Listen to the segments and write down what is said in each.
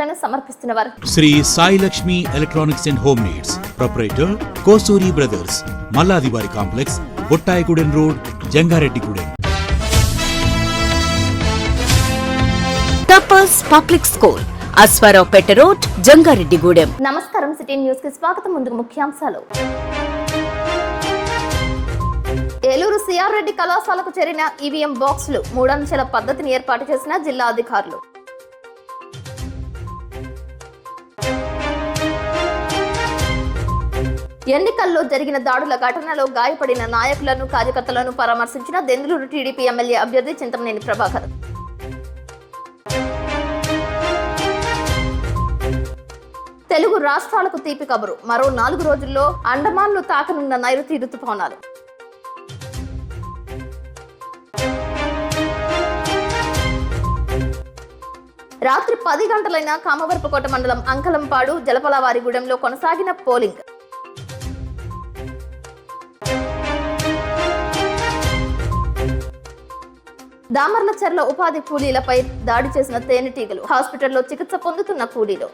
శుభాకాంక్షలను సమర్పిస్తున్నవారు Shri Sai Lakshmi electronics and home needs proprietor Kosuri brothers, Malladivari complex, Bottayigudem road, Jangareddigudem. Tapas public school, Ashwaraopeta road, Jangareddigudem. నమస్కారం, city news కి స్వాగతం. ముందుగా ముఖ్యాంశాలు. ఏలూరు సిఆర్ రెడ్డి కళాశాలకు చేరిన ఈవీఎం బాక్సులు 3 అంచెల పద్ధతిని ఏర్పాటు చేసిన జిల్లా అధికారులు. ఎన్నికల్లో జరిగిన దాడుల ఘటనలో గాయపడిన నాయకులను, కార్యకర్తలను పరామర్శించిన దెందులూరు టీడీపీ ఎమ్మెల్యే అభ్యర్థి చింతమనేని ప్రభాకర్. తెలుగు రాష్ట్రాలకు తీపి కబురు, మరో 4 రోజుల్లో అండమాన్ను తాకనున్న నైరుతి రుతుపవనాలు. రాత్రి 10 గంటలైన కామవరపుకోట మండలం అంకలంపాడు, జలపలవారిగూడెంలో కొనసాగిన పోలింగ్. దామర్లచెర్ల ఉపాధి కూలీలపై దాడి చేసిన తేనెటీగలు, హాస్పిటల్లో చికిత్స పొందుతున్న కూలీలు.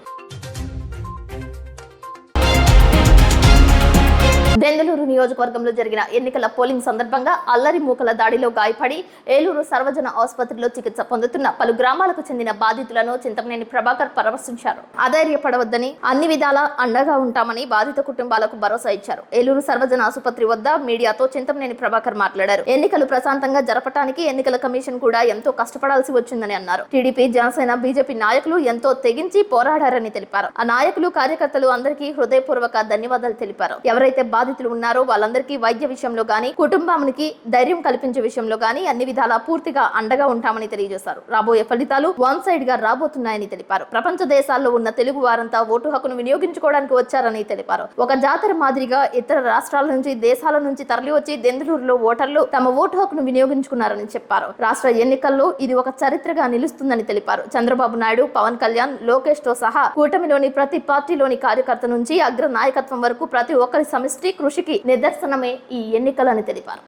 దెందులూరు నియోజకవర్గంలో జరిగిన ఎన్నికల పోలింగ్ సందర్భంగా అల్లరి మూకల దాడిలో గాయపడి ఏలూరు సర్వజన ఆసుపత్రిలో చికిత్స పొందుతున్న పలు గ్రామాలకు చెందిన బాధితులను చింతమనేని ప్రభాకర్ పరామర్శించారు. అధైర్యపడవద్దని, అన్ని విధాలా అండగా ఉంటామని బాధిత కుటుంబాలకు భరోసా ఇచ్చారు. ఏలూరు సర్వజన ఆసుపత్రి వద్ద మీడియాతో చింతమనేని ప్రభాకర్ మాట్లాడారు. ఎన్నికలు ప్రశాంతంగా జరపడానికి ఎన్నికల కమిషన్ కూడా ఎంతో కష్టపడాల్సి వచ్చిందని అన్నారు. టీడీపీ, జనసేన, బీజేపీ నాయకులు ఎంతో తెగించి పోరాడారని తెలిపారు. ఆ నాయకులు, కార్యకర్తలు అందరికీ హృదయపూర్వక ధన్యవాదాలు తెలిపారు. ఎవరైతే బాధితులు ఉన్నారో వాళ్ళందరికీ వైద్య విషయంలో గానీ, కుటుంబానికి ధైర్యం కల్పించే విషయంలో గానీ అన్ని విధాలా పూర్తిగా అండగా ఉంటామని తెలియజేశారు. రాబోయే ఫలితాలు 1 సైడ్ గా రాబోతున్నాయని తెలిపారు. ప్రపంచ దేశాల్లో ఉన్న తెలుగు వారంతా ఓటు హక్కును వినియోగించుకోవడానికి వచ్చారని తెలిపారు. ఒక జాతర మాదిరిగా ఇతర రాష్ట్రాల నుంచి, దేశాల నుంచి తరలి వచ్చి దెందులూరులో ఓటర్లు తమ ఓటు హక్కును వినియోగించుకున్నారని చెప్పారు. రాష్ట్ర ఎన్నికల్లో ఇది ఒక చరిత్రగా నిలుస్తుందని తెలిపారు. చంద్రబాబు నాయుడు, పవన్ కళ్యాణ్, లోకేష్ తో సహా కూటమిలోని ప్రతి పార్టీలోని కార్యకర్త నుంచి అగ్ర నాయకత్వం వరకు ప్రతి ఒక్కరి సమిష్టి కృషికి నిదర్శనమే ఈ ఎన్నికలని తెలిపారు.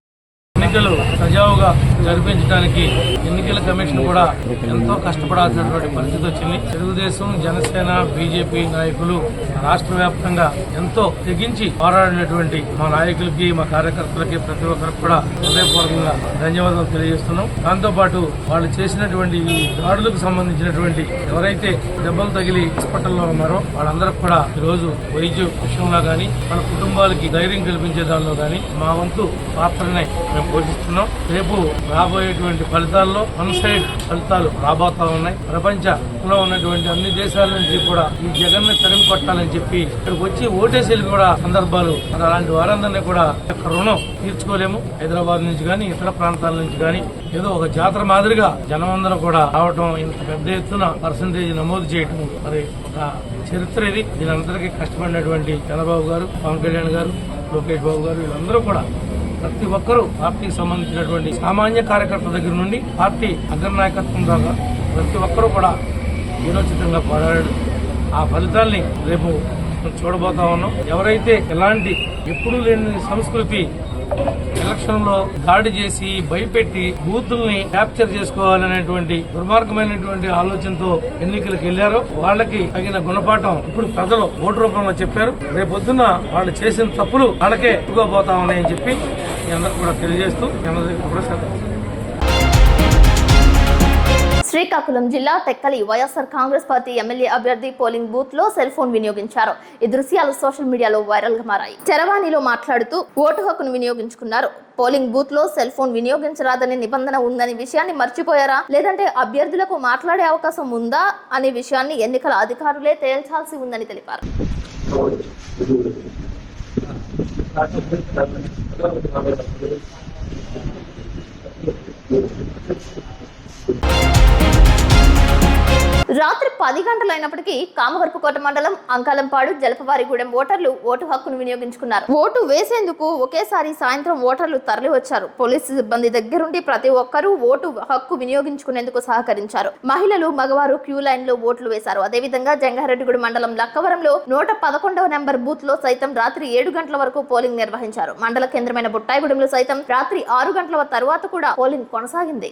ఎన్నికలు సజావుగా జరిపించడానికి ఎన్నికల కమిషన్ కూడా ఎంతో కష్టపడాల్సినటువంటి పరిస్థితి వచ్చింది. తెలుగుదేశం, జనసేన, బీజేపీ నాయకులు రాష్ట్ర వ్యాప్తంగా ఎంతో తెగించి పోరాడినటువంటి మా నాయకులకి, మా కార్యకర్తలకి, ప్రతి ఒక్కరికి కూడా హృదయపూర్వకంగా ధన్యవాదాలు తెలియజేస్తున్నాం. దాంతోపాటు వాళ్ళు చేసినటువంటి ఈ దాడులకు సంబంధించినటువంటి ఎవరైతే దెబ్బలు తగిలి హాస్పిటల్లో ఉన్నారో వాళ్ళందరికీ కూడా ఈరోజు వైద్య విషయంలో గానీ, మన కుటుంబాలకి ధైర్యం కల్పించే దానిలో గానీ మా వంతు పాత్రనే మేము పోషిస్తున్నాం. రేపు రాబోయేటువంటి ఫలితాల్లో 1 సైడ్ ఫలితాలు రాబోతా ఉన్నాయి. ప్రపంచంలో ఉన్నటువంటి అన్ని దేశాల నుంచి కూడా ఈ జగన్ ని తరిమి కొట్టాలని చెప్పి ఇక్కడికి వచ్చి ఓటేసేలు కూడా సందర్భాలు. అలాంటి వారందరినీ కూడా రుణం తీర్చుకోలేము. హైదరాబాద్ నుంచి కానీ, ఇతర ప్రాంతాల నుంచి కానీ ఏదో ఒక జాతర మాదిరిగా జనమందరూ కూడా రావటం, ఇంత పెద్ద ఎత్తున పర్సంటేజ్ నమోదు చేయటం మరి ఒక చరిత్ర ఇది. దీనందరికీ కష్టపడినటువంటి చంద్రబాబు గారు, పవన్ కళ్యాణ్ గారు, లోకేష్ బాబు గారు వీళ్ళందరూ కూడా ప్రతి ఒక్కరూ పార్టీకి సంబంధించినటువంటి సామాన్య కార్యకర్త దగ్గర నుండి పార్టీ అగ్రనాయకత్వం దాకా ప్రతి ఒక్కరూ కూడా వీరోచితంగా పోరాడారు. ఆ ఫలితాల్ని రేపు చూడబోతా ఉన్నాం. ఎవరైతే ఎలాంటి ఎప్పుడూ లేని సంస్కృతి ఎలక్షన్ లో దాడి చేసి భయపెట్టి బూతుల్ని క్యాప్చర్ చేసుకోవాలనేటువంటి దుర్మార్గమైనటువంటి ఆలోచనతో ఎన్నికలకు వెళ్లారో వాళ్ళకి తగిన గుణపాఠం ఇప్పుడు ప్రజలు ఓటు రూపంలో చెప్పారు. రేపొద్దున వాళ్ళు చేసిన తప్పులు వాళ్ళకే ఎక్కువపోతా ఉన్నాయని చెప్పి మీ అందరూ కూడా తెలియజేస్తూ శ్రీకాకుళం జిల్లా టెక్కలి వైఎస్ఆర్ కాంగ్రెస్ పార్టీ ఎమ్మెల్యే అభ్యర్థి పోలింగ్ బూత్ లో సెల్ ఫోన్ వినియోగించారు. ఈ దృశ్యాలు సోషల్ మీడియాలో వైరల్ గా మారాయి. చరవాణిలో మాట్లాడుతూ ఓటు హక్కును వినియోగించుకున్నారు. పోలింగ్ బూత్ లో సెల్ ఫోన్ వినియోగించరాదనే నిబంధన ఉందని విషయాన్ని మర్చిపోయారా, లేదంటే అభ్యర్థులకు మాట్లాడే అవకాశం ఉందా అనే విషయాన్ని ఎన్నికల అధికారులే తేల్చాల్సి ఉందని తెలిపారు. రాత్రి 10 గంటలైనప్పటికీ కామవరపుకోట మండలం అంకాలంపాడు, జలపవారిగూడెం ఓటర్లు ఓటు హక్కును వినియోగించుకున్నారు. ఓటు వేసేందుకు ఒకేసారి సాయంత్రం ఓటర్లు తరలి వచ్చారు. పోలీసు సిబ్బంది దగ్గరుండి ప్రతి ఒక్కరూ ఓటు హక్కు వినియోగించుకునేందుకు సహకరించారు. మహిళలు, మగవారు క్యూ లైన్ లో ఓట్లు వేశారు. అదేవిధంగా జంగారెడ్డిగూడెం మండలం లక్కవరంలో 111వ నెంబర్ బూత్ లో సైతం రాత్రి 7 గంటల వరకు పోలింగ్ నిర్వహించారు. మండల కేంద్రమైన బొట్టాయిగూడెంలో సైతం రాత్రి 6 గంటల తర్వాత కూడా పోలింగ్ కొనసాగింది.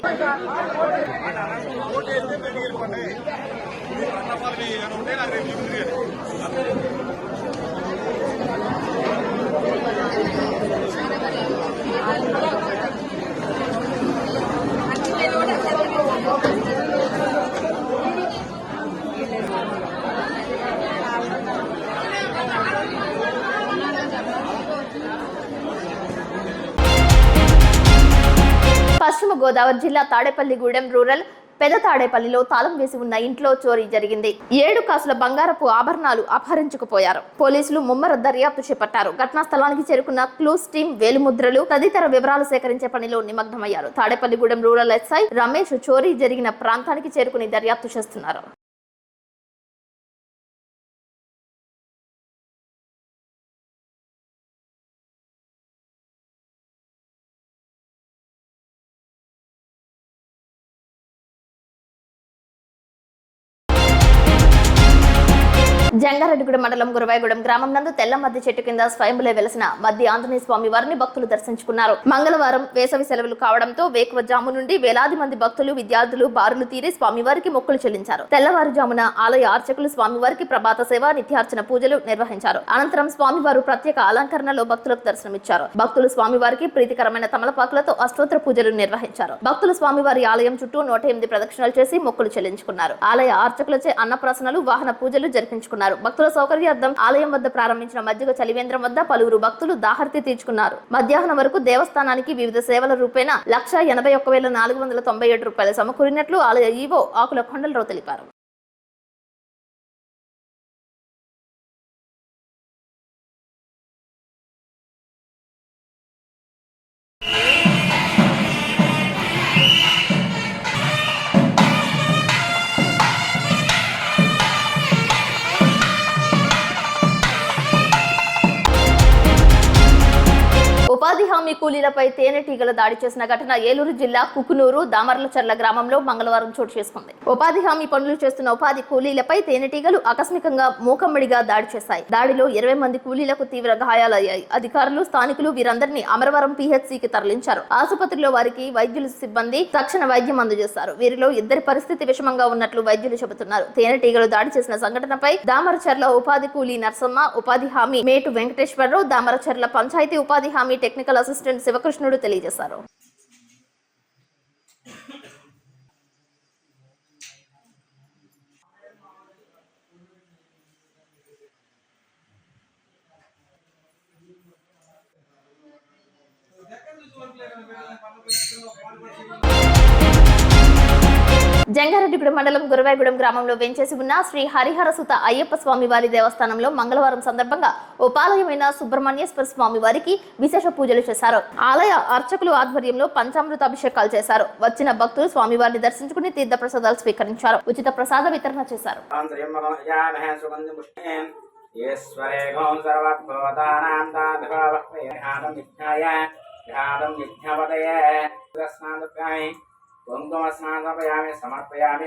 పశ్చిమ గోదావరి జిల్లా తాడేపల్లిగూడెం రూరల్ పెద తాడేపల్లిలో తాళం వేసి ఉన్న ఇంట్లో చోరీ జరిగింది. 7 కాసుల బంగారపు ఆభరణాలు అపహరించుకుపోయారు. పోలీసులు ముమ్మర దర్యాప్తు చేపట్టారు. ఘటనా స్థలానికి చేరుకున్న క్లూస్ టీం వేలిముద్రలు తదితర వివరాలు సేకరించే పనిలో నిమగ్నమయ్యారు. తాడేపల్లిగూడెం రూరల్ ఎస్ఐ రమేష్ చోరీ జరిగిన ప్రాంతానికి చేరుకుని దర్యాప్తు చేస్తున్నారు. జంగారెడ్డిగూడెం మండలం గురవాయగూడెం గ్రామం నందు తెల్ల మద్ది చెట్టు కింద స్వయంభులే వెలసిన మద్ది ఆంజనేయ స్వామి వారిని భక్తులు దర్శించుకున్నారు. మంగళవారం వేసవి సెలవులు కావడంతో వేకువజాము నుండి వేలాది మంది భక్తులు విద్యార్థులు బారులు తీరి స్వామివారికి మొక్కులు చెల్లించారు. తెల్లవారుజామున ఆలయ అర్చకులు స్వామివారికి ప్రభాత సేవ నిత్యార్చన పూజలు నిర్వహించారు. అనంతరం స్వామివారు ప్రత్యేక అలంకరణలో భక్తులకు దర్శనమిచ్చారు. భక్తులు స్వామివారికి ప్రీతికరమైన తమలపాకులతో అష్టోత్తర పూజలు నిర్వహించారు. భక్తులు స్వామివారి ఆలయం చుట్టూ 108 ప్రదక్షిణలు చేసి మొక్కులు చెల్లించుకున్నారు. ఆలయ అర్చకులచే అన్నప్రాసనలు వాహన పూజలు జరిపించుకున్నారు. భక్తుల సౌకర్యార్థం ఆలయం వద్ద ప్రారంభించిన మజ్జిగ చలివేంద్రం వద్ద పలువురు భక్తులు దాహర్తి తీర్చుకున్నారు. మధ్యాహ్నం వరకు దేవస్థానానికి వివిధ సేవల రూపేణ 181,497 రూపాయలు సమకూరినట్లు ఆలయ ఈవో ఆకుల కొండలరావు తెలిపారు. ఉపాధి హామీ కూలీలపై తేనెటీగల దాడి చేసిన ఘటన ఏలూరు జిల్లా కుకునూరు దామర్లచర్ల గ్రామంలో మంగళవారం చోటు చేసుకుంది. ఉపాధి హామీ పనులు చేస్తున్న ఉపాధి కూలీలపై తేనెటీగలు ఆకస్మికంగా మూకమ్మడిగా దాడి చేశాయి. దాడిలో 20 మంది కూలీలకు తీవ్ర గాయాలయ్యాయి. అధికారులు స్థానికులు వీరందరినీ అమరవరం PHCకి తరలించారు. ఆసుపత్రిలో వారికి వైద్యులు సిబ్బంది తక్షణ వైద్యం అందజేశారు. వీరిలో 2 పరిస్థితి విషమంగా ఉన్నట్లు వైద్యులు చెబుతున్నారు. తేనెటీగలు దాడి చేసిన సంఘటనపై దామరచర్ల ఉపాధి కూలీ నర్సమ్మ, ఉపాధి హామీ మేటు వెంకటేశ్వరరావు, దామరచర్ల పంచాయతీ ఉపాధి హామీ టెక్నికల్ అసిస్టెంట్ శివకృష్ణుడు తెలియజేశారు. జంగారెడ్డిగూడెం మండలం గురవాయగూడెం గ్రామంలో వెంచేసి ఉన్న శ్రీ హరిహర సుత అయ్యప్ప స్వామి వారి దేవస్థానంలో మంగళవారం సందర్భంగా ఉపాలయమైన సుబ్రహ్మణ్యేశ్వర స్వామి వారికి విశేష పూజలు చేశారు. ఆలయ అర్చకులు ఆధ్వర్యంలో పంచామృత అభిషేకాలు చేశారు. వచ్చిన భక్తులు స్వామివారిని దర్శించుకుని తీర్థ ప్రసాదాలు స్వీకరించారు. ఉచిత ప్రసాద వితరణ చేశారు. కుంకుమస్నానపయామి సమర్పయామి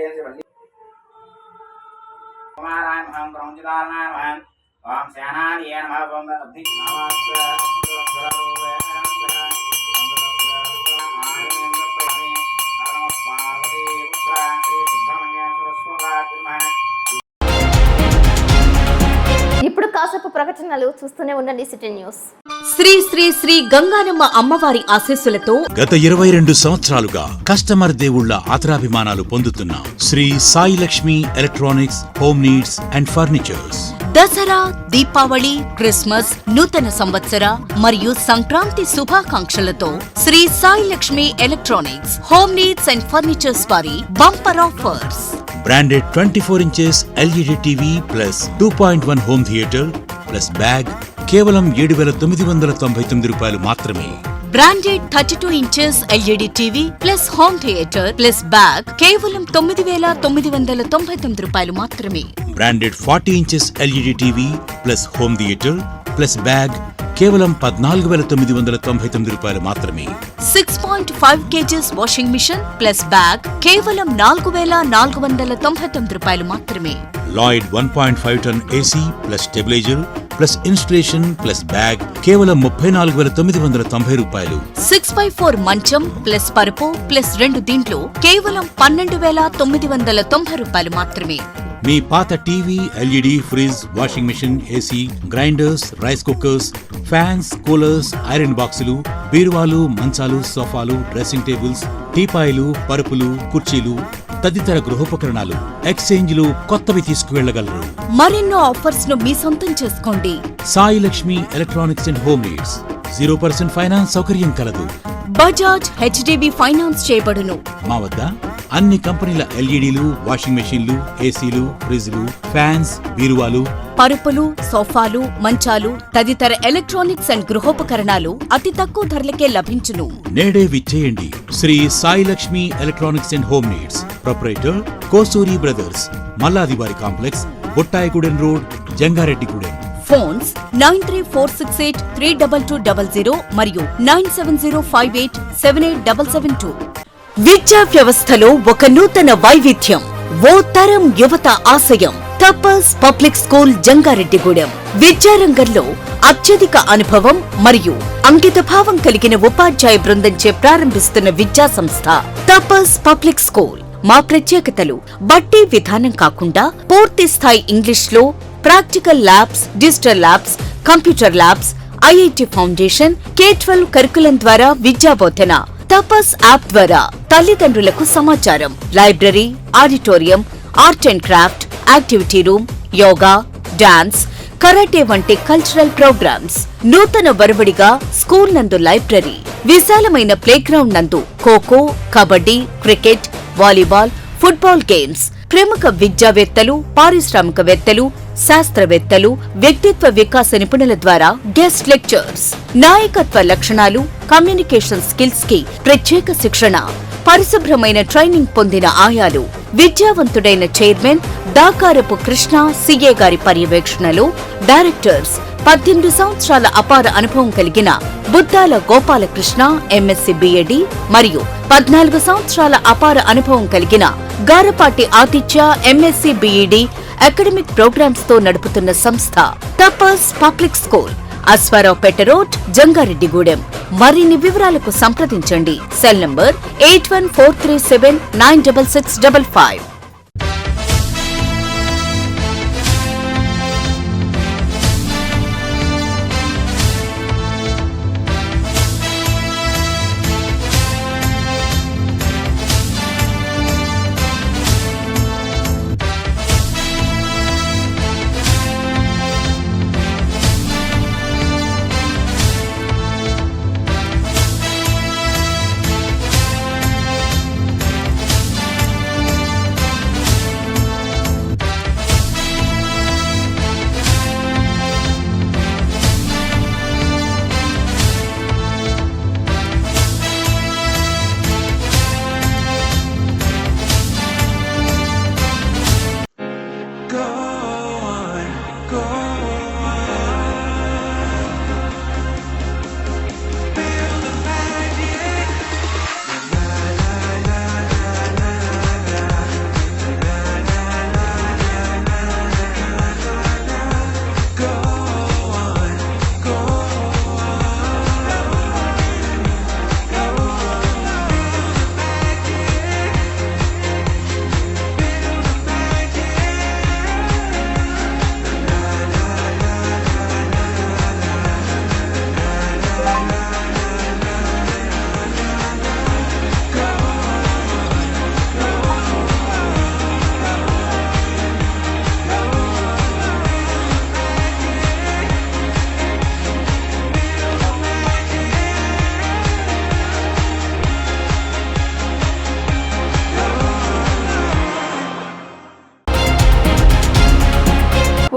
కుమారాయ మహం బ్రహ్మచిదారణాయ మహం ఓం శానానియే నమః ఓం అగ్ని ఇప్పుడు కాసేపు ప్రకటనలు చూస్తూనే ఉండండి సిటీ న్యూస్. శ్రీ శ్రీ శ్రీ గంగానమ్మ అమ్మవారి ఆశీస్సులతో గత 22 సంవత్సరాలుగా కస్టమర్ దేవుళ్ల ఆదరాభిమానాలు పొందుతున్న Shri Sai Lakshmi electronics home needs and furnitures Dasara, Deepavali, Christmas, నూతన సంవత్సర మరియు సంక్రాంతి శుభాకాంక్షలతో Shri Sai Lakshmi electronics home needs and furnitures వారి bumper offers. Branded 24 inches LED TV plus 2.1 home theatre plus bag కేవలం 7,999 రూపాయలు మాత్రమే. Branded 32 inches LED TV plus home theatre plus bag కేవలం 9,999 రూపాయలు మాత్రమే. Branded 40 inches LED TV plus home theatre plus bag కేవలం 14,999 రూపాయలు మాత్రమే. 6.5 kgs washing machine plus bag కేవలం 4,499 రూపాయలు మాత్రమే. Lloyd 1.5 ton AC plus stabiliser plus installation plus bag కేవలం 34,990 రూపాయలు. 6x4 మంచం ప్లస్ పరుపు ప్లస్ 2 దిండ్లు కేవలం 12,990 రూపాయలు మాత్రమే. మీ పాత TV, LED, fridge, washing machine, AC, grinders, rice cookers, fans, coolers, iron బాక్సులు, బీరువాలు, మంచాలు, సోఫాలు, డ్రెస్సింగ్ టేబుల్స్, టీపాయిలు, పరుపులు, కుర్చీలు తదితర గృహోపకరణాలు ఎక్స్చేంజ్లు కొత్తవి తీసుకువెళ్లగలరు. మరెన్నో ఆఫర్స్ ను మీ సొంతం చేసుకోండి. Sai Lakshmi electronics and home needs 0% finance సౌకర్యం కలదు. బజాజ్ హెచ్డిబి ఫైనాన్స్ చేయబడును. మా వద్ద అన్ని కంపెనీల ఎల్ఈడీలు, వాషింగ్ మెషీన్లు, ఏసీలు, ఫ్రిజ్లు, ఫ్యాన్స్, బీరువాలు, పరుపులు, సోఫాలు, మంచాలు తదితర ఎలక్ట్రానిక్స్ అండ్ గృహోపకరణాలు అతి తక్కువ ధరలకే లభించును. నేడే విచ్చేయండి. Shri Sai Lakshmi electronics and home needs, proprietor Kosuri brothers, Malladivari complex, Bottayigudem road, Jangareddigudem. Phones 9346832200 మరియు 9705878772. విద్యా వ్యవస్థలో ఒక నూతన వైవిధ్యం, ఓ తరం యువత ఆశయం. తపస్ పబ్లిక్ స్కూల్ జంగారెడ్డిగూడెం విద్యారంగంలో అత్యధిక అనుభవం మరియు అంకితభావం కలిగిన ఉపాధ్యాయ బృందంచే ప్రారంభిస్తున్న విద్యా సంస్థ తపస్ పబ్లిక్ స్కూల్. మా ప్రత్యేకతలు బట్టి విధానం కాకుండా పూర్తి స్థాయి ఇంగ్లీష్లో practical labs, digital labs, computer labs, IIT foundation, K-12 curriculum ద్వారా విద్యాబోధన. తపస్ యాప్ ద్వారా తల్లిదండ్రులకు సమాచారం, library, auditorium, art and craft, activity room, yoga, dance, karate వంటి కల్చరల్ ప్రోగ్రామ్స్. నూతన వరవడిగా స్కూల్ నందు లైబ్రరీ, విశాలమైన ప్లేగ్రౌండ్ నందు kho kho, kabaddi, cricket, volleyball, football games. ప్రముఖ విద్యావేత్తలు, పారిశ్రామికవేత్తలు, శాస్త్రవేత్తలు, వ్యక్తిత్వ వికాస నిపుణుల ద్వారా గెస్ట్ లెక్చర్స్. నాయకత్వ లక్షణాలు, కమ్యూనికేషన్ స్కిల్స్ కి ప్రత్యేక శిక్షణ. పరిశుభ్రమైన ట్రైనింగ్ పొందిన ఆయాలు. విద్యావంతుడైన చైర్మన్ దాకారపు కృష్ణ సిఏ గారి పర్యవేక్షణలో డైరెక్టర్స్. 18 సంవత్సరాల అపార అనుభవం కలిగిన బుద్దాల గోపాలకృష్ణ ఎంఎస్సి బిఎడి మరియు 14 సంవత్సరాల అపార అనుభవం కలిగిన గారపాటి ఆతిథ్య ఎంఎస్సి బిఈడి అకాడమిక్ ప్రోగ్రామ్స్ తో నడుపుతున్న సంస్థ Tapas public school, Ashwaraopeta road, Jangareddigudem. మరిన్ని వివరాలకు సంప్రదించండి. Cell number 8143796655.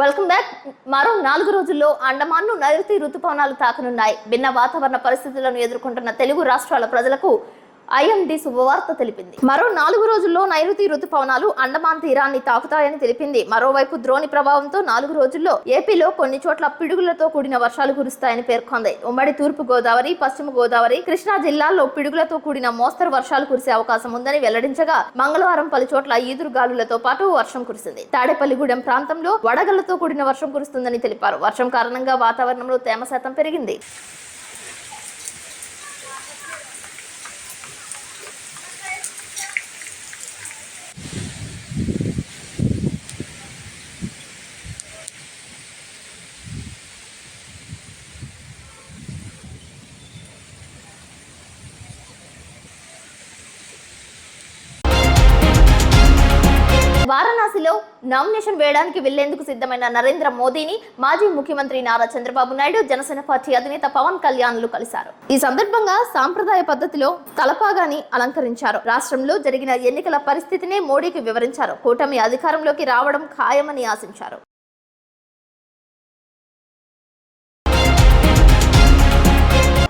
Welcome back. మరో 4 రోజుల్లో అండమాన్ను నైరుతి రుతుపవనాలు తాకనున్నాయి. భిన్న వాతావరణ పరిస్థితులను ఎదుర్కొంటున్న తెలుగు రాష్ట్రాల ప్రజలకు ఐఎండీ శుభవార్త తెలిపింది. మరో 4 రోజుల్లో నైరుతి రుతుపవనాలు అండమాన్ తీరాన్ని తాకుతాయని తెలిపింది. మరోవైపు ద్రోణి ప్రభావంతో 4 రోజుల్లో ఏపీలో కొన్ని చోట్ల పిడుగులతో కూడిన వర్షాలు కురుస్తాయని పేర్కొంది. ఉమ్మడి తూర్పు గోదావరి, పశ్చిమ గోదావరి, కృష్ణా జిల్లాల్లో పిడుగులతో కూడిన మోస్తరు వర్షాలు కురిసే అవకాశం ఉందని వెల్లడించగా మంగళవారం పలు చోట్ల ఈదురుగాలులతో పాటు వర్షం కురిసింది. తాడేపల్లిగూడెం ప్రాంతంలో వడగళ్లతో కూడిన వర్షం కురుస్తుందని తెలిపారు. వర్షం కారణంగా వాతావరణంలో తేమ శాతం పెరిగింది. వారణాసిలో నామినేషన్ వేయడానికి వెళ్లేందుకు సిద్ధమైన నరేంద్ర మోదీని మాజీ ముఖ్యమంత్రి నారా చంద్రబాబు నాయుడు, జనసేన పార్టీ అధినేత పవన్ కళ్యాణ్లు కలిశారు. ఈ సందర్భంగా సాంప్రదాయ పద్ధతిలో తలపాగాని అలంకరించారు. రాష్ట్రంలో జరిగిన ఎన్నికల పరిస్థితిని మోడీకి వివరించారు. కూటమి అధికారంలోకి రావడం ఖాయమని ఆశించారు.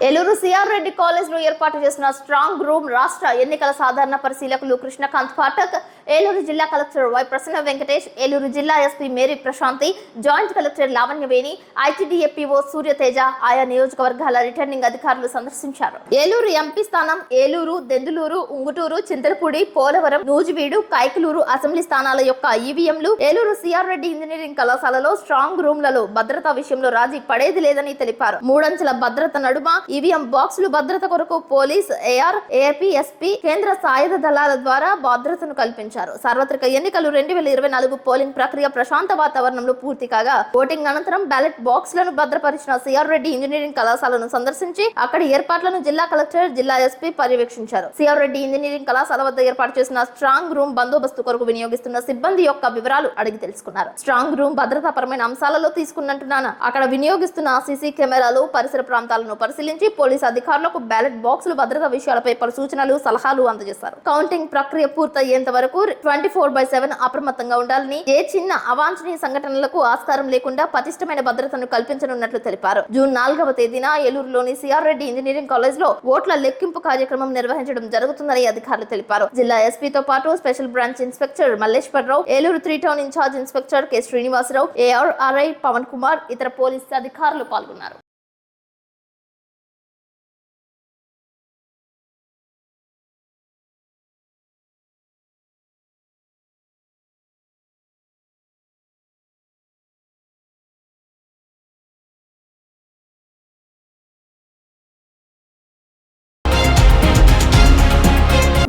ఏలూరు సిఆర్ రెడ్డి కాలేజ్ లో ఏర్పాటు చేసిన స్ట్రాంగ్ రూమ్ రాష్ట్ర ఎన్నికల సాధారణ పరిశీలకులు కృష్ణకాంత్ పాఠక్, ఏలూరు జిల్లా కలెక్టర్ వై ప్రసన్న వెంకటేష్, ఏలూరు జిల్లా SP Mary Prashanti, joint collector Lavanyaveni, ITDA PO Suryateja ఆయా నియోజకవర్గాల రిటర్నింగ్ అధికారులు సందర్శించారు. ఏలూరు ఎంపీ స్థానం, ఏలూరు, దెందులూరు, ఉంగుటూరు, చింతలపూడి, పోలవరం, నూజివీడు, కైకలూరు అసెంబ్లీ స్థానాల యొక్క ఈవీఎంలు ఏలూరు సిఆర్ రెడ్డి ఇంజనీరింగ్ కళాశాలలో స్ట్రాంగ్ రూమ్లలో భద్రతా విషయంలో రాజీ పడేది లేదని తెలిపారు. 3 అంచెల భద్రత నడుమ ఈవీఎం బాక్సులు భద్రత కొరకు పోలీస్, ఏఆర్, ఏపీ, ఎస్పీ, కేంద్ర సాయుధ దళాల ద్వారా భద్రతను కల్పించారు. సార్వత్రిక ఎన్నికలు 2024 పోలింగ్ ప్రక్రియ ప్రశాంత వాతావరణంలో పూర్తి కాగా ఓటింగ్ అనంతరం బ్యాలెట్ బాక్సులను భద్రపరిచిన సిఆర్ రెడ్డి ఇంజనీరింగ్ కళాశాలను సందర్శించి అక్కడి ఏర్పాట్లను జిల్లా కలెక్టర్, జిల్లా ఎస్పీ పర్యవేక్షించారు. సిఆర్ రెడ్డి ఇంజనీరింగ్ కళాశాల వద్ద ఏర్పాటు చేసిన స్ట్రాంగ్ రూమ్ బందోబస్తు కొరకు వినియోగిస్తున్న సిబ్బంది యొక్క వివరాలు అడిగి తెలుసుకున్నారు. స్ట్రాంగ్ రూమ్ భద్రతాపరమైన అంశాలలో తీసుకున్నట్టున్నాను. అక్కడ వినియోగిస్తున్న సీసీ కెమెరాలు, పరిసర ప్రాంతాలను పరిశీలించి పోలీసు అధికారులకు బ్యాలెట్ బాక్సులు భద్రతా విషయాలపై పలు సూచనలు, సలహాలు అందజేశారు. కౌంటింగ్ ప్రక్రియ పూర్తయ్యేంత వరకు 24/7 అప్రమత్తంగా ఉండాలని, ఏ చిన్న అవాంఛనీయ సంఘటనలకు ఆస్కారం లేకుండా పటిష్టమైన భద్రతను కల్పించనున్నట్లు తెలిపారు. జూన్ 4వ తేదీన ఏలూరులోని సిఆర్ రెడ్డి ఇంజనీరింగ్ కాలేజ్ లో ఓట్ల లెక్కింపు కార్యక్రమం నిర్వహించడం జరుగుతుందని అధికారులు తెలిపారు. జిల్లా ఎస్పీతో పాటు special branch inspector Malleswararao, Eluru 3 town incharge inspector K Srinivasarao, ARRI Pavan Kumar, ఇతర పోలీసు అధికారులు పాల్గొన్నారు.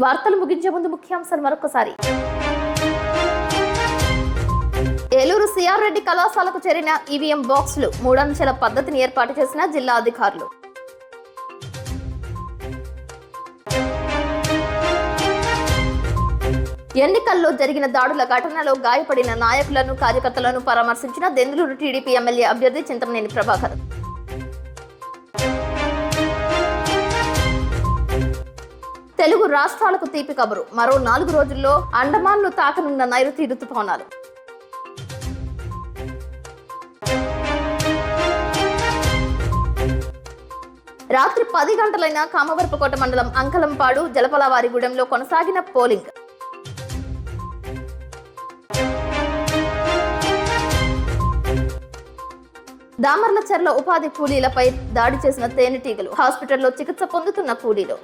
వార్తలు ముగించే ముందు ముఖ్యాంశాలు మరొకసారి. ఏలూరు సిఆర్ రెడ్డి కళాశాలకు చేరిన ఈవీఎం బాక్సులు 3 అంచెల పద్ధతిని ఏర్పాటు చేసిన జిల్లా అధికారులు. ఎన్నికల్లో జరిగిన దాడుల ఘటనలో గాయపడిన నాయకులను, కార్యకర్తలను పరామర్శించిన దెందులూరు టీడీపీ ఎమ్మెల్యే అభ్యర్థి చింతమనేని ప్రభాకర్. తెలుగు రాష్ట్రాలకు తీపి కబురు, మరో 4 రోజుల్లో అండమాన్ను తాకనున్న నైరుతి రుతుపవనాలు. రాత్రి 10 గంటలైన కామవరపుకోట మండలం అంకలంపాడు, జలపలవారిగూడెంలో కొనసాగిన పోలింగ్. దామర్లచెర్ల ఉపాధి కూలీలపై దాడి చేసిన తేనెటీగలు, హాస్పిటల్లో చికిత్స పొందుతున్న కూలీలు.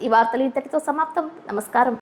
ఈ వార్తలు ఇంతటితో సమాప్తం. నమస్కారం.